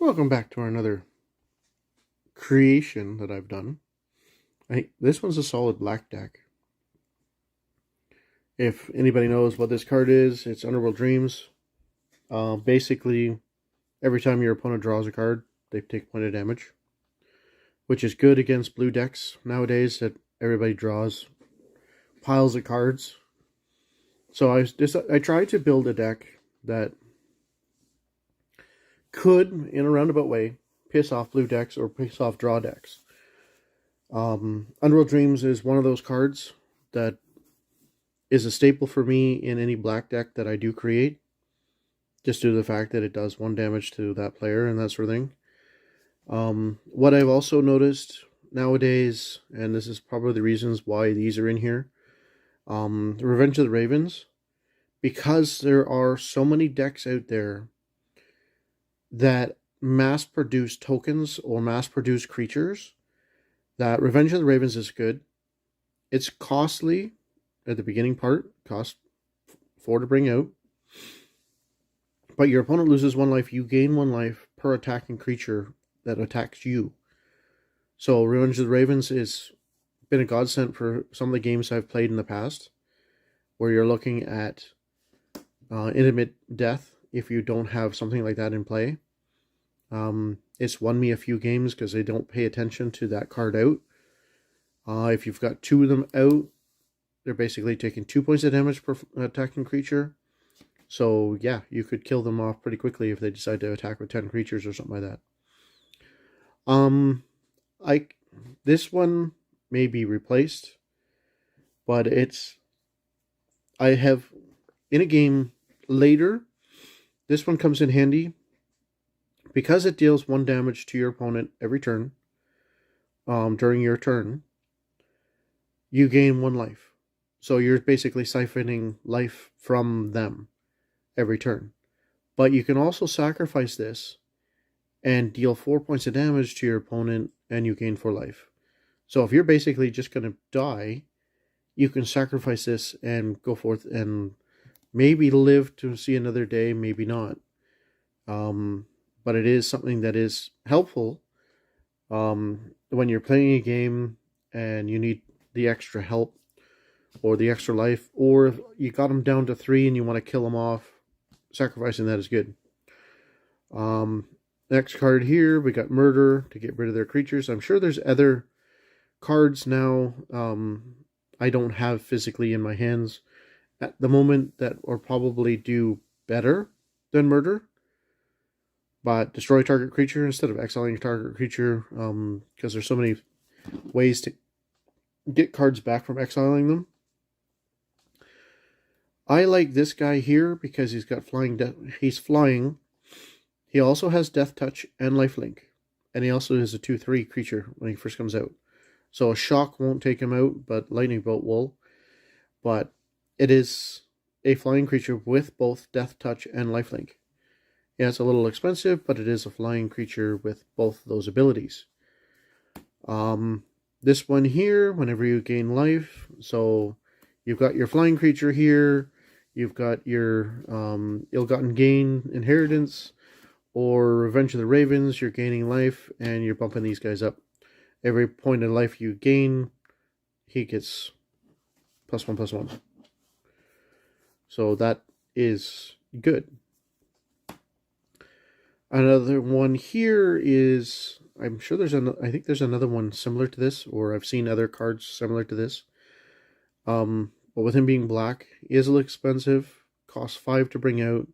Welcome back to another creation that I've done. This one's a solid black deck. If anybody knows what this card is, it's Underworld Dreams. Basically, every time your opponent draws a card, they take a point of damage, which is good against blue decks nowadays that everybody draws piles of cards. So I tried to build a deck that could, in a roundabout way, piss off blue decks or piss off draw decks. Underworld Dreams is one of those cards that is a staple for me in any black deck that I do create, just due to the fact that it does 1 damage to that player and that sort of thing. What I've also noticed nowadays, and this is probably the reasons why these are in here, Revenge of the Ravens, because there are so many decks out there that mass produce tokens or mass produce creatures, that Revenge of the Ravens is good. It's costly at the beginning part, cost 4 to bring out, but your opponent loses 1 life, you gain 1 life per attacking creature that attacks you. So Revenge of the Ravens has been a godsend for some of the games I've played in the past, where you're looking at intimate death if you don't have something like that in play. It's won me a few games because they don't pay attention to that card out. If you've got 2 of them out, they're basically taking 2 points of damage per attacking creature. So yeah, you could kill them off pretty quickly if they decide to attack with 10 creatures or something like that. This one may be replaced, but I have in a game later, this one comes in handy because it deals 1 damage to your opponent every turn. During your turn, you gain 1 life. So you're basically siphoning life from them every turn. But you can also sacrifice this and deal 4 points of damage to your opponent and you gain 4 life. So if you're basically just going to die, you can sacrifice this and go forth and maybe live to see another day, maybe not. But it is something that is helpful when you're playing a game and you need the extra help or the extra life, or if you got them down to 3 and you want to kill them off, sacrificing that is good. Next card here, we got Murder to get rid of their creatures. I'm sure there's other cards now I don't have physically in my hands at the moment that will probably do better than Murder. But destroy target creature instead of exiling target creature, because there's so many ways to get cards back from exiling them. I like this guy here because he's got he's flying. He also has Death Touch and Lifelink. And he also is a 2/3 creature when he first comes out. So a shock won't take him out, but lightning bolt will. But it is a flying creature with both Death Touch and Lifelink. Yeah, it's a little expensive, but it is a flying creature with both those abilities. This one here, whenever you gain life, so you've got your flying creature here, you've got your ill-gotten gain inheritance, or Revenge of the Ravens, you're gaining life, and you're bumping these guys up. Every point of life you gain, he gets +1/+1. So that is good. Another one here is, I'm sure I think there's another one similar to this, or I've seen other cards similar to this. But with him being black, he is a little expensive, costs 5 to bring out.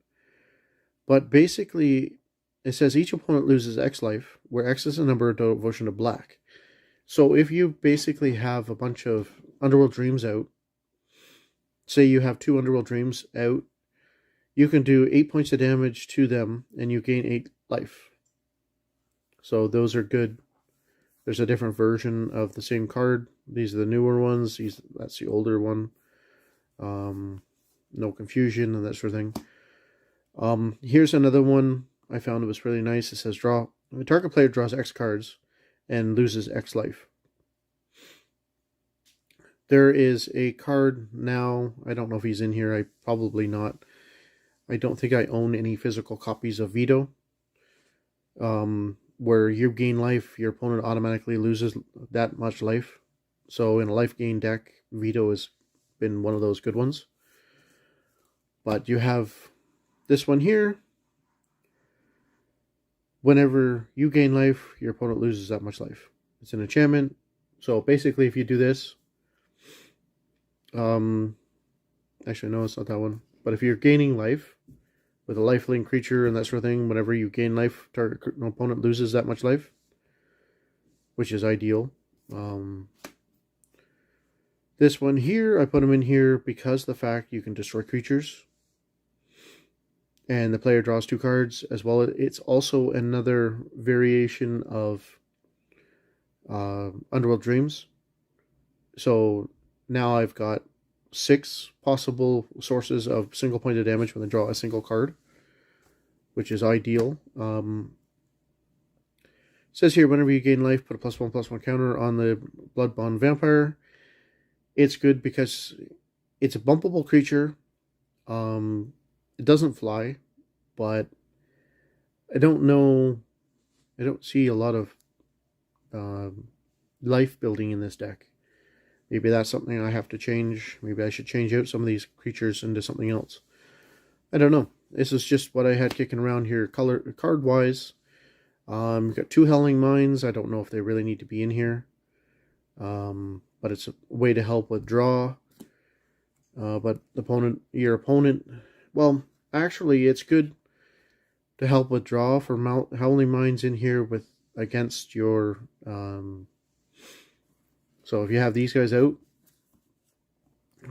But basically, it says each opponent loses X life, where X is the number of devotion to black. So if you basically have a bunch of Underworld Dreams out, say you have 2 Underworld Dreams out, you can do 8 points of damage to them, and you gain 8 life. So those are good. There's a different version of the same card. These are the newer ones. That's the older one. No confusion and that sort of thing. Here's another one I found it was really nice. It says the target player draws X cards and loses X life. There is a card now. I don't know if he's in here. Probably not. I don't think I own any physical copies of Veto. where you gain life, your opponent automatically loses that much life. So in a life gain deck, Veto has been one of those good ones. But you have this one here. Whenever you gain life, your opponent loses that much life. It's an enchantment. So basically, if you do this, actually no, it's not that one. But if you're gaining life with a lifelink creature and that sort of thing, whenever you gain life, target opponent loses that much life, which is ideal. This one here, I put them in here because the fact you can destroy creatures. And the player draws 2 cards as well. It's also another variation of Underworld Dreams. So now I've got 6 possible sources of single point of damage when they draw a single card, which is ideal. It says here, whenever you gain life, put a +1/+1 counter on the Bloodbond Vampire. It's good because it's a bumpable creature. It doesn't fly, but I don't see a lot of life building in this deck. Maybe that's something I have to change. Maybe I should change out some of these creatures into something else. I don't know. This is just what I had kicking around here card-wise. We've got 2 Howling Mines. I don't know if they really need to be in here. But it's a way to help with draw. But your opponent... Well, actually, it's good to help with draw for Howling Mines in here against your... So if you have these guys out,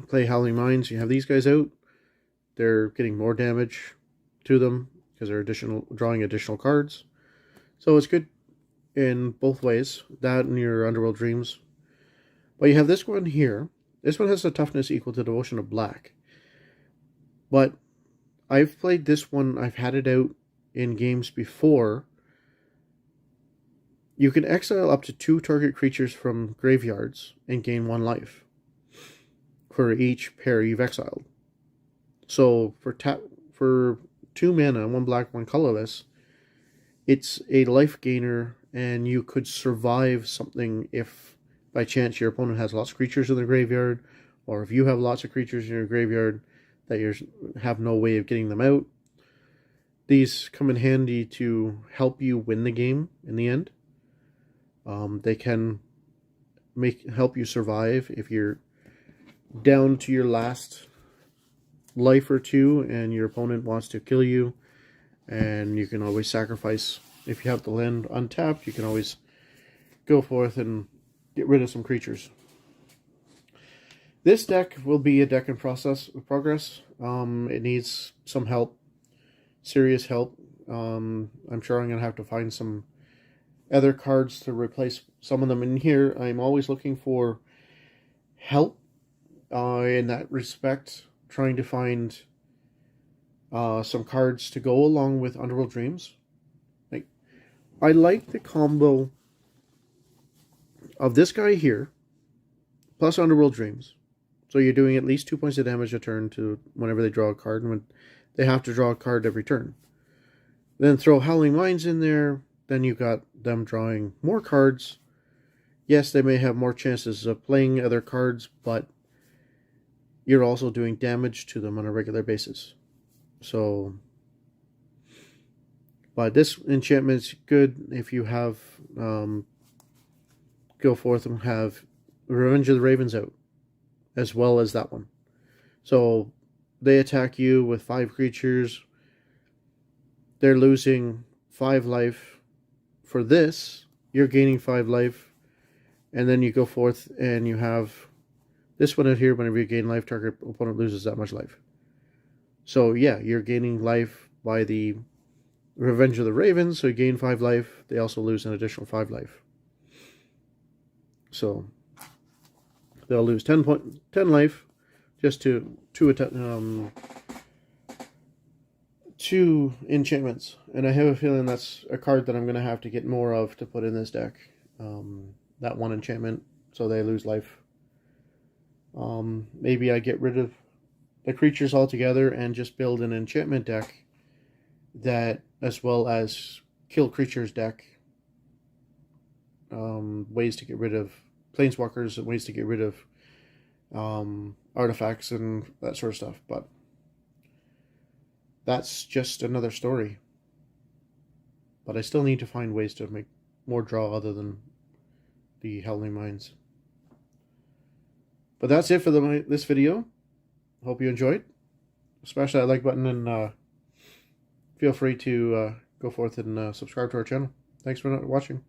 play Howling Mines, you have these guys out, they're getting more damage to them because they're drawing additional cards. So it's good in both ways, that and your Underworld Dreams. But you have this one here. This one has a toughness equal to Devotion of Black. But I've played this one, I've had it out in games before. You can exile up to 2 target creatures from graveyards and gain 1 life for each pair you've exiled. So for 2 mana, 1 black, 1 colorless, it's a life gainer, and you could survive something if by chance your opponent has lots of creatures in their graveyard, or if you have lots of creatures in your graveyard that you have no way of getting them out. These come in handy to help you win the game in the end. They can help you survive if you're down to your last life or 2 and your opponent wants to kill you, and you can always sacrifice. If you have the land untapped, you can always go forth and get rid of some creatures. This deck will be a deck in progress. It needs some help, serious help. I'm sure I'm going to have to find some other cards to replace some of them in here. I'm always looking for help in that respect, trying to find some cards to go along with Underworld Dreams. I like the combo of this guy here plus Underworld Dreams. So you're doing at least 2 points of damage a turn to whenever they draw a card, and when they have to draw a card every turn. Then throw Howling Mines in there. Then you've got them drawing more cards. Yes, they may have more chances of playing other cards, but you're also doing damage to them on a regular basis. So, but this enchantment's good if you have go forth and have Revenge of the Ravens out, as well as that one. So they attack you with 5 creatures. They're losing 5 life. For this, you're gaining 5 life, and then you go forth and you have this one out here. Whenever you gain life, target opponent loses that much life. So yeah, you're gaining life by the Revenge of the Ravens, so you gain 5 life. They also lose an additional 5 life. So they'll lose 10 life just to 2 enchantments, and I have a feeling that's a card that I'm going to have to get more of to put in this deck. That 1 enchantment, so they lose life. Maybe I get rid of the creatures altogether and just build an enchantment deck that, as well as kill creatures deck. Ways to get rid of planeswalkers and ways to get rid of artifacts and that sort of stuff. But that's just another story. But I still need to find ways to make more draw other than the Howling Mines. But that's it for this video. Hope you enjoyed. Smash that like button and feel free to go forth and subscribe to our channel. Thanks for watching.